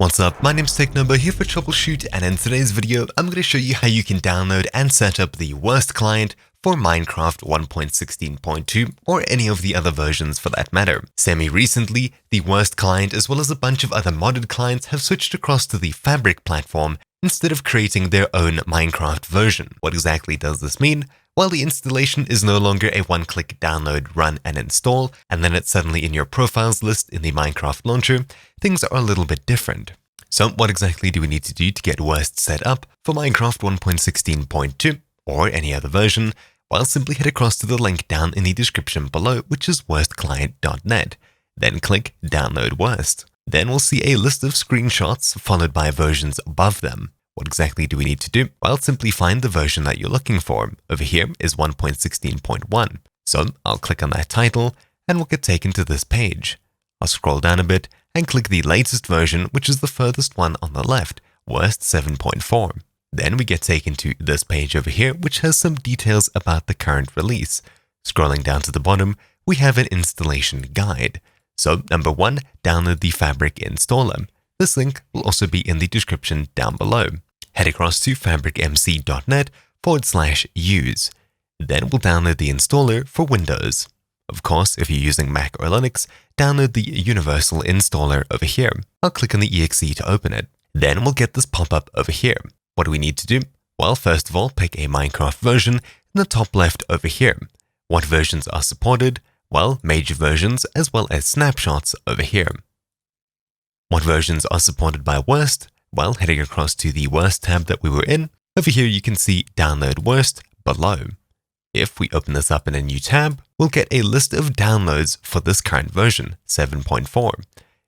What's up, my name's TechNobo here for Troubleshoot, and in today's video I'm going to show you how you can download and set up the Wurst client for Minecraft 1.16.2 or any of the other versions for that matter. Semi-recently, the Wurst client as well as a bunch of other modded clients have switched across to the Fabric platform instead of creating their own Minecraft version. What exactly does this mean? Well, the installation is no longer a one-click download, run, and install, and then it's suddenly in your profiles list in the Minecraft launcher. Things are a little bit different. So what exactly do we need to do to get Wurst set up for Minecraft 1.16.2 or any other version? Well, simply head across to the link down in the description below, which is wurstclient.net. Then click Download Wurst. Then we'll see a list of screenshots followed by versions above them. What exactly do we need to do? Well, simply find the version that you're looking for. Over here is 1.16.1. So I'll click on that title and we'll get taken to this page. I'll scroll down a bit and click the latest version, which is the furthest one on the left, Wurst 7.4. Then we get taken to this page over here, which has some details about the current release. Scrolling down to the bottom, we have an installation guide. So number 1, download the Fabric installer. This link will also be in the description down below. Head across to fabricmc.net/use. Then we'll download the installer for Windows. Of course, if you're using Mac or Linux, download the Universal installer over here. I'll click on the exe to open it. Then we'll get this pop-up over here. What do we need to do? Well, first of all, pick a Minecraft version in the top left over here. What versions are supported? Well, major versions as well as snapshots over here. What versions are supported by Wurst? Well, heading across to the Wurst tab that we were in, over here you can see Download Wurst below. If we open this up in a new tab, we'll get a list of downloads for this current version, 7.4.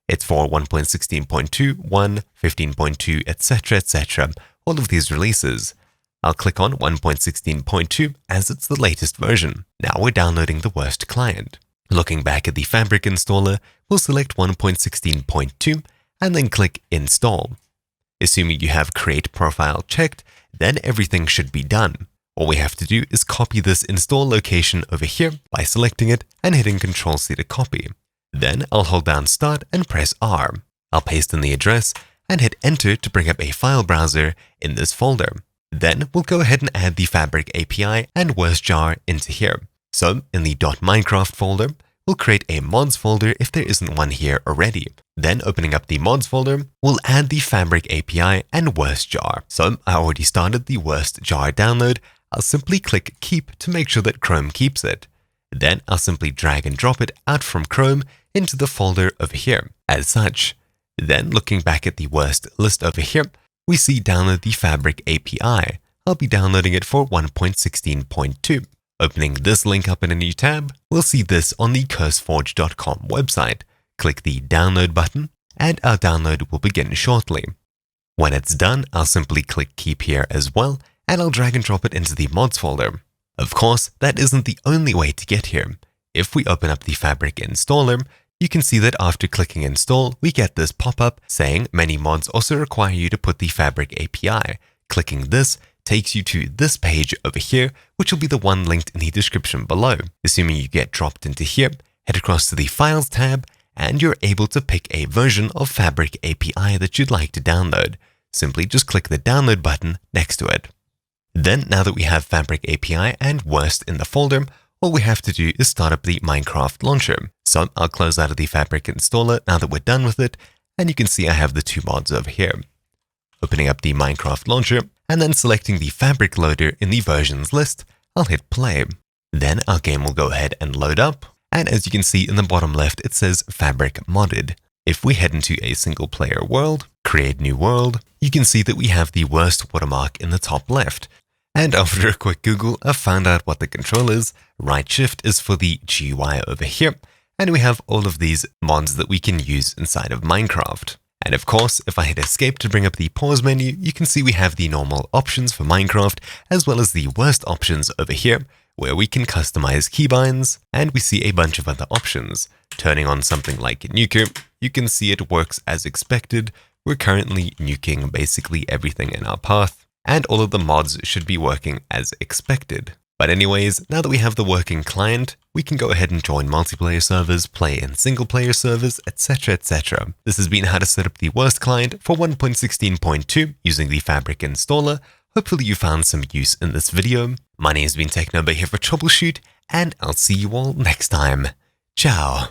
It's for 1.16.2, 1, 15.2, etc, etc, all of these releases. I'll click on 1.16.2 as it's the latest version. Now we're downloading the Wurst client. Looking back at the Fabric installer, we'll select 1.16.2 and then click Install. Assuming you have Create Profile checked, then everything should be done. All we have to do is copy this install location over here by selecting it and hitting Ctrl-C to copy. Then I'll hold down Start and press R. I'll paste in the address and hit Enter to bring up a file browser in this folder. Then we'll go ahead and add the Fabric API and Wurst jar into here. So in the .minecraft folder, we'll create a mods folder if there isn't one here already. Then opening up the mods folder, we'll add the Fabric API and Wurst jar. So I already started the Wurst jar download. I'll simply click Keep to make sure that Chrome keeps it. Then I'll simply drag and drop it out from Chrome into the folder over here, as such. Then looking back at the Wurst list over here, we see download the Fabric API. I'll be downloading it for 1.16.2. Opening this link up in a new tab, we'll see this on the curseforge.com website. Click the download button and our download will begin shortly. When it's done, I'll simply click Keep here as well, and I'll drag and drop it into the mods folder. Of course, that isn't the only way to get here. If we open up the Fabric installer, you can see that after clicking Install, we get this pop-up saying many mods also require you to put the Fabric API. Clicking this takes you to this page over here, which will be the one linked in the description below. Assuming you get dropped into here, head across to the Files tab, and you're able to pick a version of Fabric API that you'd like to download. Simply just click the download button next to it. Then, now that we have Fabric API and Wurst in the folder, all we have to do is start up the Minecraft launcher. So I'll close out of the Fabric installer now that we're done with it, and you can see I have the two mods over here. Opening up the Minecraft launcher, and then selecting the Fabric loader in the versions list, I'll hit play. Then our game will go ahead and load up, and as you can see in the bottom left, it says Fabric modded. If we head into a single player world, create new world, you can see that we have the Wurst watermark in the top left. And after a quick Google, I've found out what the control is. Right shift is for the GUI over here, and we have all of these mods that we can use inside of Minecraft. And of course, if I hit escape to bring up the pause menu, you can see we have the normal options for Minecraft, as well as the Wurst options over here, where we can customize keybinds, and we see a bunch of other options. Turning on something like Nuker, you can see it works as expected. We're currently nuking basically everything in our path, and all of the mods should be working as expected. But anyways, now that we have the working client, we can go ahead and join multiplayer servers, play in single player servers, etc, etc. This has been how to set up the Wurst client for 1.16.2 using the Fabric installer. Hopefully you found some use in this video. My name has been Technobo here for Troubleshoot, and I'll see you all next time. Ciao.